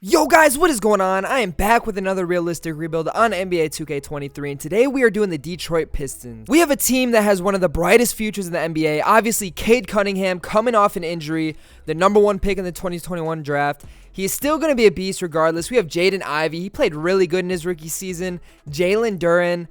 Yo guys, what is going on? I am back with another realistic rebuild on NBA 2K23, and today we are doing the Detroit Pistons. We have a team that has one of the brightest futures in the NBA. Obviously, Cade Cunningham coming off an injury, the #1 pick in the 2021 draft. He is still going to be a beast regardless. We have Jaden Ivey. He played really good in his rookie season. Jalen Duren,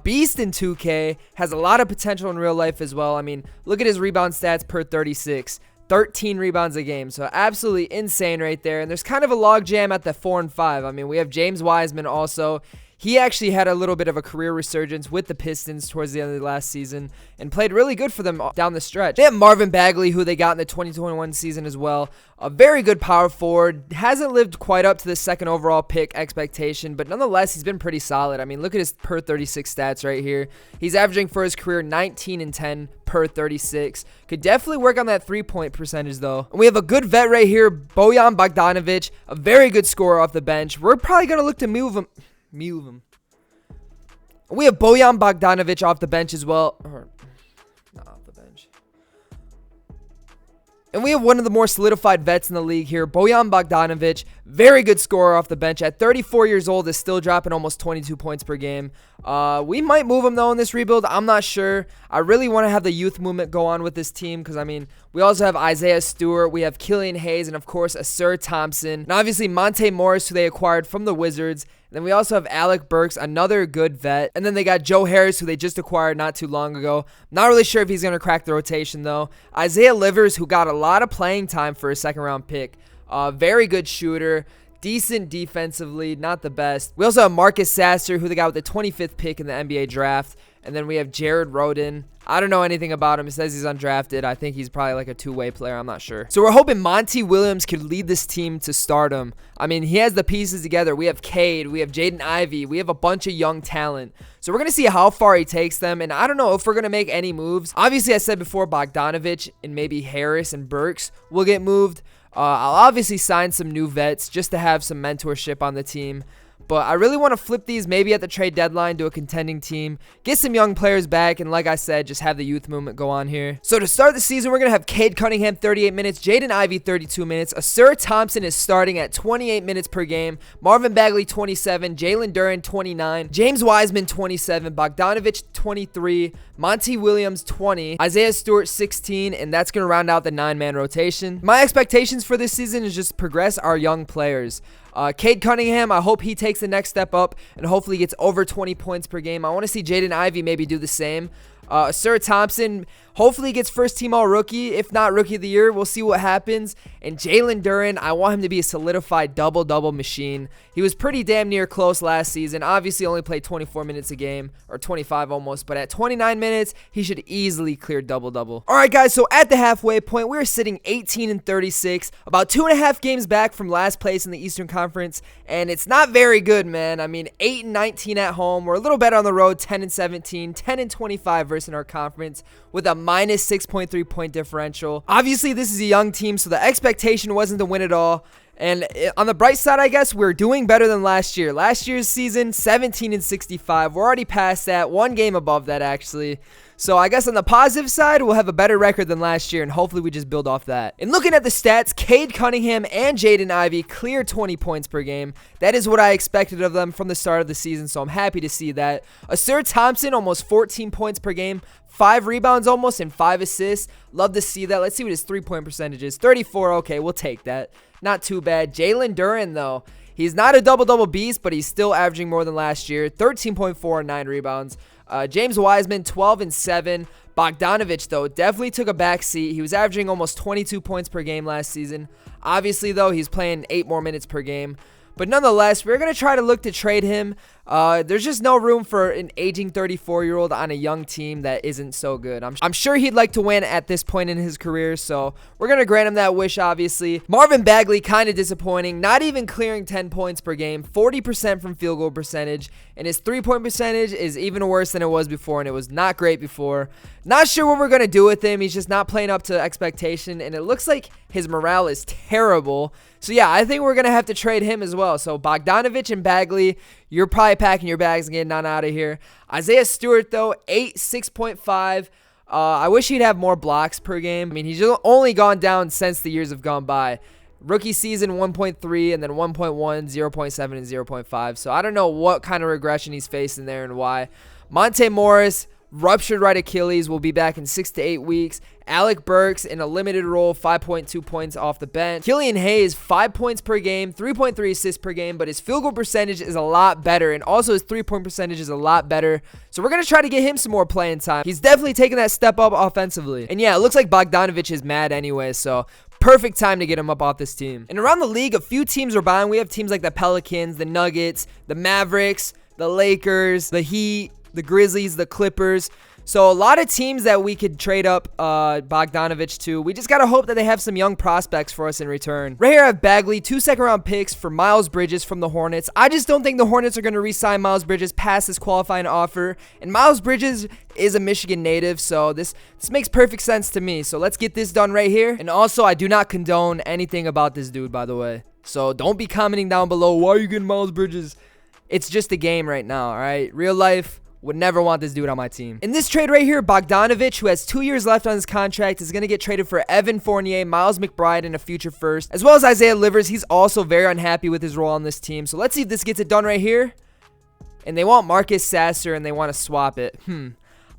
beast in 2K, has a lot of potential in real life as well. I mean, look at his rebound stats per 36. 13 rebounds a game, so absolutely insane right there. And there's kind of a logjam at the 4 and 5. I mean, we have James Wiseman also. He actually had a little bit of a career resurgence with the Pistons towards the end of the last season and played really good for them down the stretch. They have Marvin Bagley, who they got in the 2021 season as well. A very good power forward. Hasn't lived quite up to the second overall pick expectation, but nonetheless, he's been pretty solid. I mean, look at his per 36 stats right here. He's averaging for his career 19 and 10 per 36. Could definitely work on that three-point percentage, though. And we have a good vet right here, Bojan Bogdanovic, a very good scorer off the bench. We're probably going to look to move him. We have Bojan Bogdanovic off the bench as well. Or, not off the bench. And we have one of the more solidified vets in the league here, Bojan Bogdanovic. Very good scorer off the bench. At 34 years old, is still dropping almost 22 points per game. We might move him, though, in this rebuild. I'm not sure. I really want to have the youth movement go on with this team because, I mean, we also have Isaiah Stewart. We have Killian Hayes and, of course, Ausar Thompson. And obviously, Monte Morris, who they acquired from the Wizards. And then we also have Alec Burks, another good vet. And then they got Joe Harris, who they just acquired not too long ago. Not really sure if he's going to crack the rotation, though. Isaiah Livers, who got a lot of playing time for a second-round pick. Very good shooter. Decent defensively, not the best. We also have Marcus Sasser, who they got with the 25th pick in the NBA draft. And then we have Jared Rhoden. I don't know anything about him. It says he's undrafted. I think he's probably like a two-way player. I'm not sure. So we're hoping Monty Williams could lead this team to stardom. I mean, he has the pieces together. We have Cade. We have Jaden Ivey. We have a bunch of young talent. So we're going to see how far he takes them. And I don't know if we're going to make any moves. Obviously, I said before, Bogdanovic and maybe Harris and Burks will get moved. I'll obviously sign some new vets just to have some mentorship on the team. But I really want to flip these maybe at the trade deadline to a contending team. Get some young players back. And like I said, just have the youth movement go on here. So to start the season, we're going to have Cade Cunningham 38 minutes. Jaden Ivey 32 minutes. Ausar Thompson is starting at 28 minutes per game. Marvin Bagley 27. Jalen Duren 29. James Wiseman 27. Bogdanovic 23. Monty Williams 20. Isaiah Stewart 16. And that's going to round out the 9-man rotation. My expectations for this season is just progress our young players. Cade Cunningham, I hope he takes the next step up and hopefully gets over 20 points per game. I want to see Jaden Ivey maybe do the same. Ausar Thompson hopefully gets first team all rookie. If not rookie of the year, we'll see what happens. And Jalen Duren, I want him to be a solidified double-double machine. He was pretty damn near close last season. Obviously only played 24 minutes a game, or 25 almost, but at 29 minutes, he should easily clear double-double. All right, guys, so at the halfway point, we're sitting 18 and 36, about 2.5 games back from last place in the Eastern Conference, and it's not very good, man. I mean, 8 and 19 at home. We're a little better on the road, 10 and 17, 10 and 25 versus our conference, with a minus 6.3 point differential. Obviously, this is a young team, so the expectation wasn't to win it all. And on the bright side, I guess, we're doing better than last year. Last year's season, 17 and 65. We're already past that. One game above that, actually. So I guess on the positive side, we'll have a better record than last year, and hopefully we just build off that. And looking at the stats, Cade Cunningham and Jaden Ivey cleared 20 points per game. That is what I expected of them from the start of the season, so I'm happy to see that. Ausar Thompson, almost 14 points per game. 5 rebounds almost and 5 assists. Love to see that. Let's see what his three-point percentage is. 34, okay, we'll take that. Not too bad. Jalen Duren, though. He's not a double-double beast, but he's still averaging more than last year. 13.4 and 9 rebounds. James Wiseman, 12 and 7. Bogdanovic, though, definitely took a back seat. He was averaging almost 22 points per game last season. Obviously, though, he's playing 8 more minutes per game. But nonetheless, we're going to try to look to trade him. There's just no room for an aging 34-year-old on a young team that isn't so good. I'm sure he'd like to win at this point in his career, so we're going to grant him that wish, obviously. Marvin Bagley, kind of disappointing. Not even clearing 10 points per game. 40% from field goal percentage. And his three-point percentage is even worse than it was before, and it was not great before. Not sure what we're going to do with him. He's just not playing up to expectation, and it looks like his morale is terrible. So, yeah, I think we're going to have to trade him as well. So, Bogdanovic and Bagley, you're probably packing your bags and getting on out of here. Isaiah Stewart, though, 6.5. I wish he'd have more blocks per game. I mean, he's only gone down since the years have gone by. Rookie season 1.3 and then 1.1, 0.7, and 0.5. So I don't know what kind of regression he's facing there and why. Monte Morris, ruptured right Achilles, will be back in 6 to 8 weeks. Alec Burks in a limited role, 5.2 points off the bench. Killian Hayes, 5 points per game, 3.3 assists per game, but his field goal percentage is a lot better, and also his three-point percentage is a lot better. So we're going to try to get him some more playing time. He's definitely taking that step up offensively. And yeah, it looks like Bogdanovic is mad anyway, so perfect time to get him up off this team. And around the league, a few teams are buying. We have teams like the Pelicans, the Nuggets, the Mavericks, the Lakers, the Heat, the Grizzlies, the Clippers. So a lot of teams that we could trade up Bogdanovic to. We just got to hope that they have some young prospects for us in return. Right here I have Bagley, 2 second-round picks for Miles Bridges from the Hornets. I just don't think the Hornets are going to re-sign Miles Bridges past this qualifying offer. And Miles Bridges is a Michigan native, so this makes perfect sense to me. So let's get this done right here. And also, I do not condone anything about this dude, by the way. So don't be commenting down below, why are you getting Miles Bridges? It's just a game right now, all right? Real life. Would never want this dude on my team. In this trade right here, Bogdanovic, who has 2 years left on his contract, is going to get traded for Evan Fournier, Miles McBride, and a future first, as well as Isaiah Livers. He's also very unhappy with his role on this team. So let's see if this gets it done right here. And they want Marcus Sasser, and they want to swap it.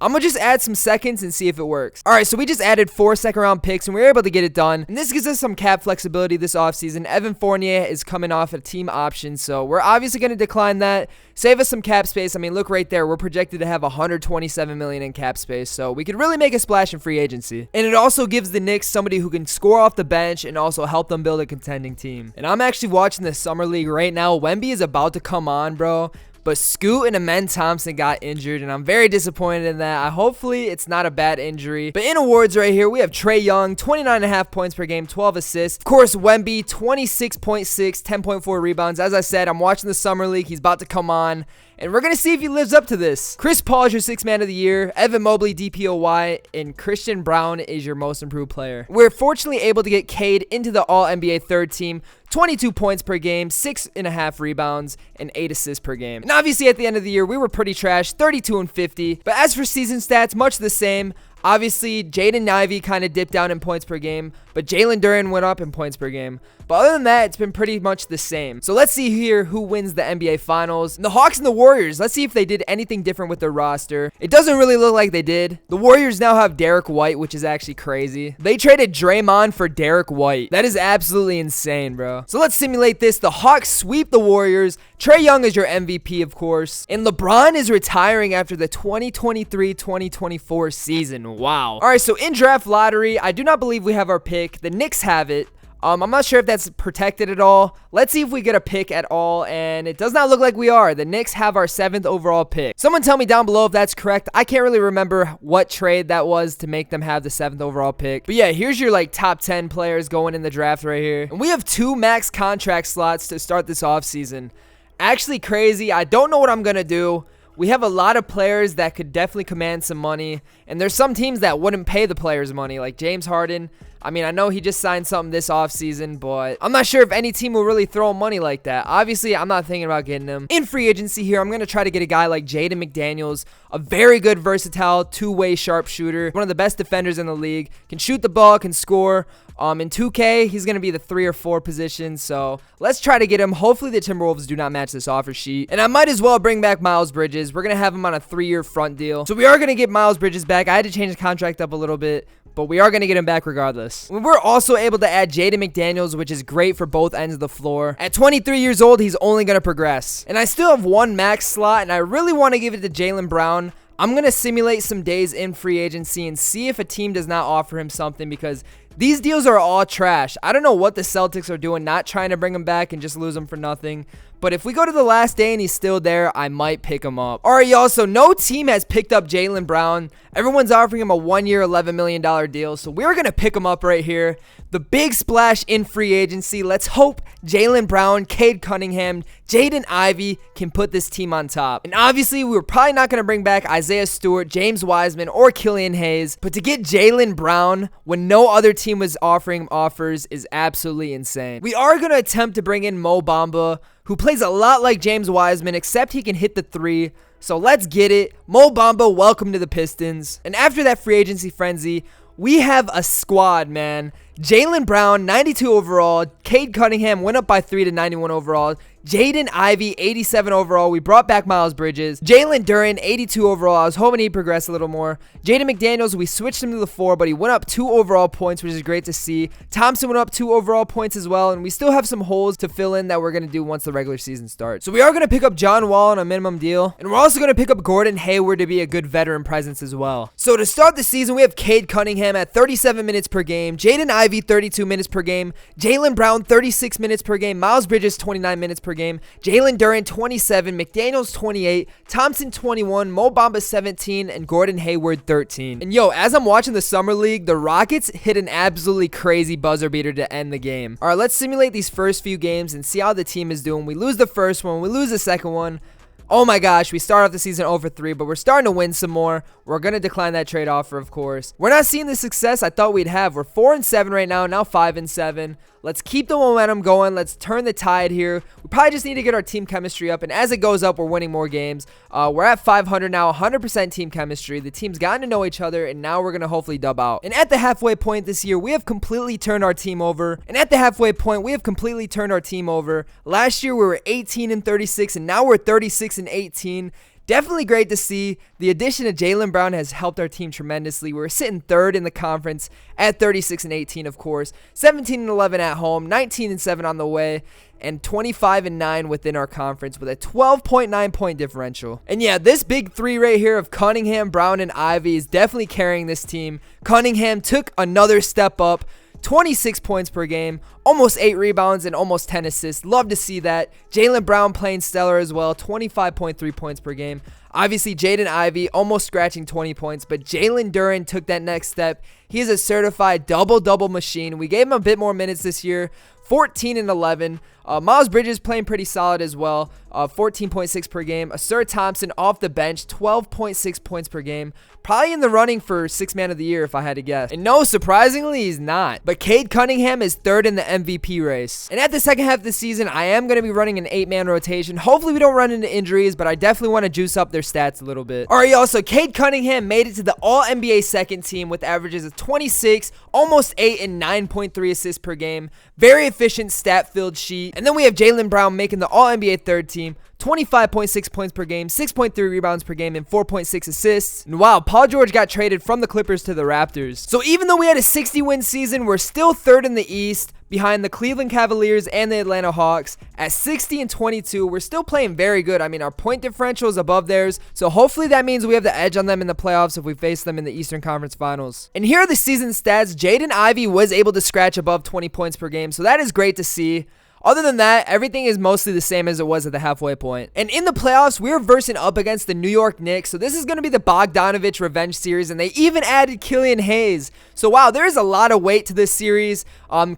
I'm going to just add some seconds and see if it works. All right, so we just added 4 second-round picks, and we were able to get it done. And this gives us some cap flexibility this offseason. Evan Fournier is coming off a team option, so we're obviously going to decline that. Save us some cap space. I mean, look right there. We're projected to have $127 million in cap space, so we could really make a splash in free agency. And it also gives the Knicks somebody who can score off the bench and also help them build a contending team. And I'm actually watching the Summer League right now. Wemby is about to come on, bro. But Scoot and Amen Thompson got injured, and I'm very disappointed in that. Hopefully, it's not a bad injury. But in awards right here, we have Trae Young, 29.5 points per game, 12 assists. Of course, Wemby, 26.6, 10.4 rebounds. As I said, I'm watching the Summer League. He's about to come on. And we're going to see if he lives up to this. Chris Paul is your 6th man of the year. Evan Mobley, DPOY. And Christian Brown is your most improved player. We're fortunately able to get Cade into the All-NBA 3rd team. 22 points per game, 6.5 rebounds, and 8 assists per game. And obviously at the end of the year, we were pretty trash, 32 and 50. But as for season stats, much the same. Obviously, Jaden Ivey kind of dipped down in points per game, but Jalen Duren went up in points per game. But other than that, it's been pretty much the same. So let's see here who wins the NBA Finals. The Hawks and the Warriors. Let's see if they did anything different with their roster. It doesn't really look like they did. The Warriors now have Derek White, which is actually crazy. They traded Draymond for Derek White. That is absolutely insane, bro. So let's simulate this. The Hawks sweep the Warriors. Trae Young is your MVP, of course. And LeBron is retiring after the 2023-2024 season. Wow. All right, so in draft lottery, I do not believe we have our pick. The Knicks have it. I'm not sure if that's protected at all. Let's see if we get a pick at all, and it does not look like we are. The Knicks have our 7th overall pick. Someone tell me down below if that's correct. I can't really remember what trade that was to make them have the 7th overall pick. But yeah, here's your like top 10 players going in the draft right here. And we have 2 max contract slots to start this offseason. Actually crazy. I don't know what I'm going to do. We have a lot of players that could definitely command some money, and there's some teams that wouldn't pay the players money, like James Harden. I mean, I know he just signed something this offseason, but I'm not sure if any team will really throw money like that. Obviously, I'm not thinking about getting him. In free agency here, I'm going to try to get a guy like Jaden McDaniels, a very good, versatile, two-way sharpshooter, one of the best defenders in the league, can shoot the ball, can score. In 2K, he's going to be the 3 or 4 position, so let's try to get him. Hopefully, the Timberwolves do not match this offer sheet. And I might as well bring back Miles Bridges. We're going to have him on a 3-year front deal. So we are going to get Miles Bridges back. I had to change the contract up a little bit, but we are going to get him back regardless. We're also able to add Jaden McDaniels, which is great for both ends of the floor. At 23 years old, he's only going to progress. And I still have 1 max slot, and I really want to give it to Jaylen Brown. I'm going to simulate some days in free agency and see if a team does not offer him something, because these deals are all trash. I don't know what the Celtics are doing, not trying to bring him back and just lose him for nothing. But if we go to the last day and he's still there, I might pick him up. All right, y'all, so no team has picked up Jaylen Brown. Everyone's offering him a 1-year, $11 million deal, so we're going to pick him up right here. The big splash in free agency. Let's hope Jaylen Brown, Cade Cunningham, Jaden Ivey can put this team on top. And obviously, we were probably not going to bring back Isaiah Stewart, James Wiseman, or Killian Hayes. But to get Jaylen Brown when no other team was offering offers is absolutely insane. We are going to attempt to bring in Mo Bamba, who plays a lot like James Wiseman, except he can hit the 3. So let's get it. Mo Bamba, welcome to the Pistons. And after that free agency frenzy, we have a squad, man. Jaylen Brown, 92 overall. Cade Cunningham went up by 3 to 91 overall. Jaden Ivey, 87 overall. We brought back Miles Bridges. Jalen Duren, 82 overall. I was hoping he'd progress a little more. Jaden McDaniels, we switched him to the 4, but he went up 2 overall points, which is great to see. Thompson went up 2 overall points as well, and we still have some holes to fill in that we're going to do once the regular season starts. So we are going to pick up John Wall on a minimum deal, and we're also going to pick up Gordon Hayward to be a good veteran presence as well. So to start the season, we have Cade Cunningham at 37 minutes per game. Jaden Ivey, 32 minutes per game. Jaylen Brown, 36 minutes per game. Miles Bridges, 29 minutes per game. Jalen Duren, 27. McDaniels, 28. Thompson, 21. Mo Bamba, 17. And Gordon Hayward, 13. And yo, as I'm watching the Summer League, the Rockets hit an absolutely crazy buzzer beater to end the game. All right, let's simulate these first few games and see how the team is doing. We lose the first one. We lose the second one. Oh my gosh, we start off the season 0-3, but we're starting to win some more. We're going to decline that trade offer, of course. We're not seeing the success I thought we'd have. We're 4-7 right now 5-7. Let's keep the momentum going. Let's turn the tide here. We probably just need to get our team chemistry up, and as it goes up, we're winning more games. We're at 500 now, 100% team chemistry. The team's gotten to know each other, and now we're going to hopefully dub out. And at the halfway point this year, we have completely turned our team over. Last year, we were 18-36, and now we're 36-18. Definitely great to see. The addition of Jaylen Brown has helped our team tremendously. We're sitting third in the conference at 36-18, of course. 17-11 at home, 19-7 on the way, and 25-9 within our conference with a 12.9 point differential. And yeah, this big three right here of Cunningham, Brown, and Ivey is definitely carrying this team. Cunningham took another step up. 26 points per game, almost 8 rebounds, and almost 10 assists. Love to see that. Jaylen Brown playing stellar as well, 25.3 points per game. Obviously, Jaden Ivey almost scratching 20 points, but Jalen Duren took that next step. He is a certified double-double machine. We gave him a bit more minutes this year, 14-11. Miles Bridges playing pretty solid as well, 14.6 per game. Ausar Thompson off the bench, 12.6 points per game. Probably in the running for 6th man of the year if I had to guess. And no, surprisingly, he's not. But Cade Cunningham is 3rd in the MVP race. And at the second half of the season, I am going to be running an 8-man rotation. Hopefully we don't run into injuries, but I definitely want to juice up their stats a little bit. Alright, y'all, so Cade Cunningham made it to the All-NBA second team with averages of 26, almost 8, and 9.3 assists per game. Very efficient stat-filled sheet. And then we have Jaylen Brown making the All-NBA third team. 25.6 points per game, 6.3 rebounds per game, and 4.6 assists. And wow, Paul George got traded from the Clippers to the Raptors. So even though we had a 60-win season, we're still 3rd in the East, behind the Cleveland Cavaliers and the Atlanta Hawks. At 60-22, we're still playing very good. I mean, our point differential is above theirs, so hopefully that means we have the edge on them in the playoffs if we face them in the Eastern Conference Finals. And here are the season stats. Jaden Ivey was able to scratch above 20 points per game, so that is great to see. Other than that, everything is mostly the same as it was at the halfway point. And in the playoffs, we're versing up against the New York Knicks. So this is going to be the Bogdanovich revenge series. And they even added Killian Hayes. So wow, there's a lot of weight to this series.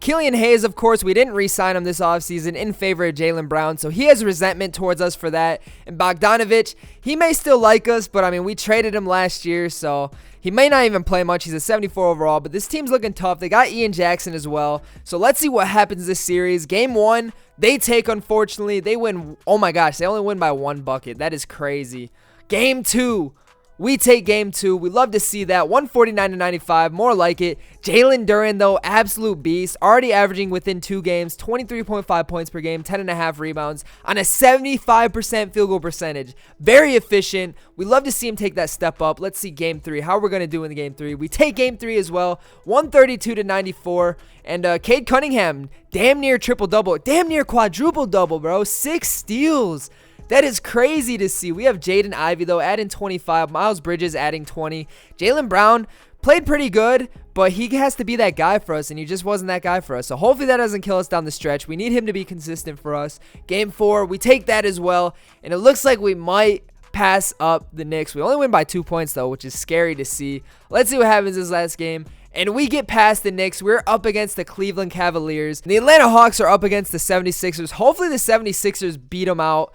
Killian Hayes, of course, we didn't re-sign him this offseason in favor of Jaylen Brown. So he has resentment towards us for that. And Bogdanovich, he may still like us, but I mean, we traded him last year. So he may not even play much. He's a 74 overall, but this team's looking tough. They got Ian Jackson as well. So let's see what happens this series. Game 1, they take, unfortunately. They win. Oh my gosh, they only win by 1 bucket. That is crazy. Game 2. We take game 2. We love to see that. 149-95. More like it. Jalen Duren, though, absolute beast. Already averaging within 2 games. 23.5 points per game. 10.5 rebounds. On a 75% field goal percentage. Very efficient. We love to see him take that step up. Let's see game 3. How we're going to do in the game 3. We take game 3 as well. 132-94. And Cade Cunningham, damn near triple-double. Damn near quadruple-double, bro. 6 steals. That is crazy to see. We have Jaden Ivey, though, adding 25. Miles Bridges adding 20. Jaylen Brown played pretty good, but he has to be that guy for us, and he just wasn't that guy for us. So hopefully that doesn't kill us down the stretch. We need him to be consistent for us. Game 4, we take that as well, and it looks like we might pass up the Knicks. We only win by 2 points, though, which is scary to see. Let's see what happens this last game. And we get past the Knicks. We're up against the Cleveland Cavaliers. The Atlanta Hawks are up against the 76ers. Hopefully the 76ers beat them out.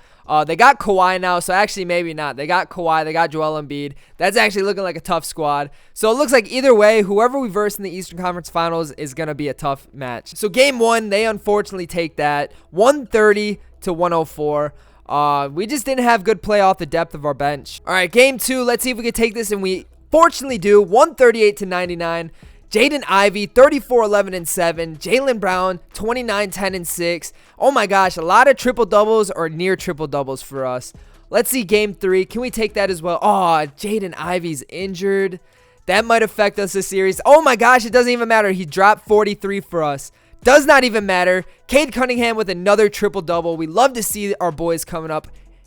They got Kawhi now, so actually maybe not. They got Kawhi, they got Joel Embiid. That's actually looking like a tough squad. So it looks like either way, whoever we verse in the Eastern Conference Finals is going to be a tough match. So game 1, they unfortunately take that. 130-104. We just didn't have good play off the depth of our bench. All right, game 2, let's see if we can take this, and we fortunately do. 138-99. Jaden Ivey, 34, 11, and 7. Jaylen Brown, 29, 10, and 6. Oh my gosh, a lot of triple doubles or near triple doubles for us. Let's see game 3. Can we take that as well? Oh, Jaden Ivey's injured. That might affect us this series. Oh my gosh, it doesn't even matter. He dropped 43 for us. Does not even matter. Cade Cunningham with another triple double. We love to see our boys coming up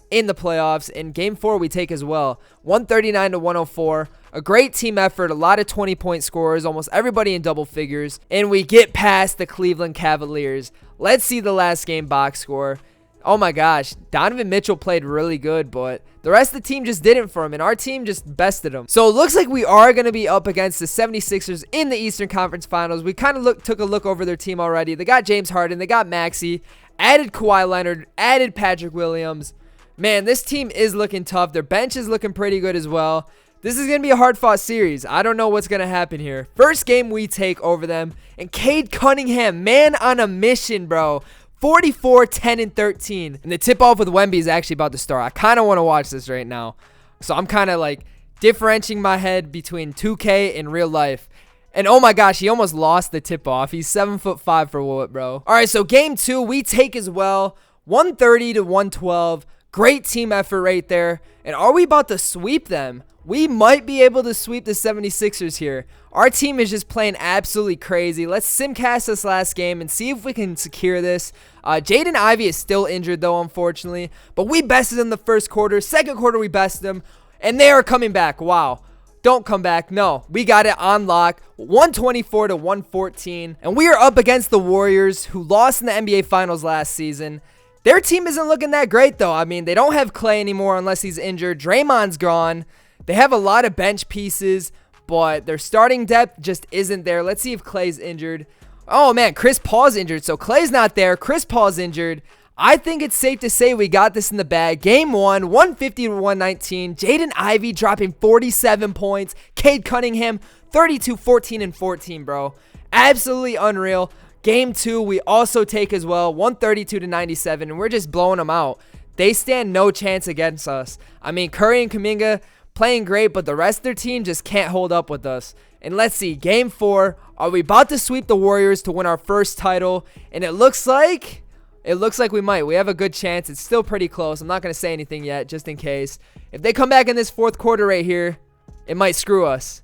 in the playoffs. In game 4, we take as well. 139 to 104. A great team effort. A lot of 20-point scorers. Almost everybody in double figures. And we get past the Cleveland Cavaliers. Let's see the last game box score. Oh my gosh. Donovan Mitchell played really good, but the rest of the team just didn't for him, and our team just bested him. So it looks like we are going to be up against the 76ers in the Eastern Conference Finals. We kind of took a look over their team already. They got James Harden. They got Maxey. Added Kawhi Leonard. Added Patrick Williams. Man, this team is looking tough. Their bench is looking pretty good as well. This is going to be a hard-fought series. I don't know what's going to happen here. First game we take over them. And Cade Cunningham, man on a mission, bro. 44, 10, and 13. And the tip-off with Wemby is actually about to start. I kind of want to watch this right now. So I'm kind of like differentiating my head between 2K and real life. And oh my gosh, he almost lost the tip-off. He's 7'5" for what, bro? All right, so game 2 we take as well. 130 to 112. Great team effort right there. And are we about to sweep them? We might be able to sweep the 76ers here. Our team is just playing absolutely crazy. Let's simcast this last game and see if we can secure this. Jaden Ivey is still injured though, unfortunately. But we bested them the first quarter. Second quarter, we bested them. And they are coming back. Wow. Don't come back. No, we got it on lock. 124 to 114. And we are up against the Warriors, who lost in the NBA Finals last season. Their team isn't looking that great, though. I mean, they don't have Clay anymore unless he's injured. Draymond's gone. They have a lot of bench pieces, but their starting depth just isn't there. Let's see if Clay's injured. Oh, man, Chris Paul's injured. So Clay's not there. Chris Paul's injured. I think it's safe to say we got this in the bag. Game 1, 150 to 119. Jaden Ivey dropping 47 points. Cade Cunningham, 32, 14, and 14, bro. Absolutely unreal. Game 2, we also take as well, 132 to 97, and we're just blowing them out. They stand no chance against us. I mean, Curry and Kuminga playing great, but the rest of their team just can't hold up with us. And let's see, game 4, are we about to sweep the Warriors to win our first title? And it looks like we might. We have a good chance. It's still pretty close. I'm not going to say anything yet, just in case. If they come back in this fourth quarter right here, it might screw us.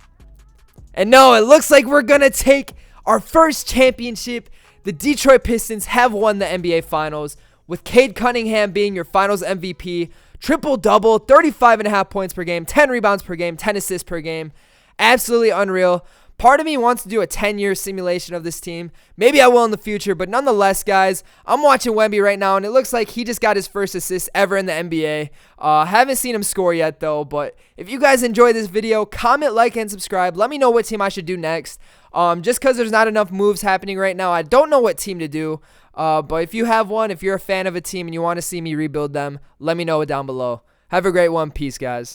And no, it looks like we're going to take our first championship. The Detroit Pistons have won the NBA Finals, with Cade Cunningham being your Finals MVP. Triple-double, 35.5 points per game, 10 rebounds per game, 10 assists per game. Absolutely unreal. Part of me wants to do a 10-year simulation of this team. Maybe I will in the future, but nonetheless, guys, I'm watching Wemby right now, and it looks like he just got his first assist ever in the NBA. Haven't seen him score yet, though, but if you guys enjoyed this video, comment, like, and subscribe. Let me know what team I should do next. Just because there's not enough moves happening right now, I don't know what team to do. But if you have one, if you're a fan of a team and you want to see me rebuild them, let me know it down below. Have a great one. Peace, guys.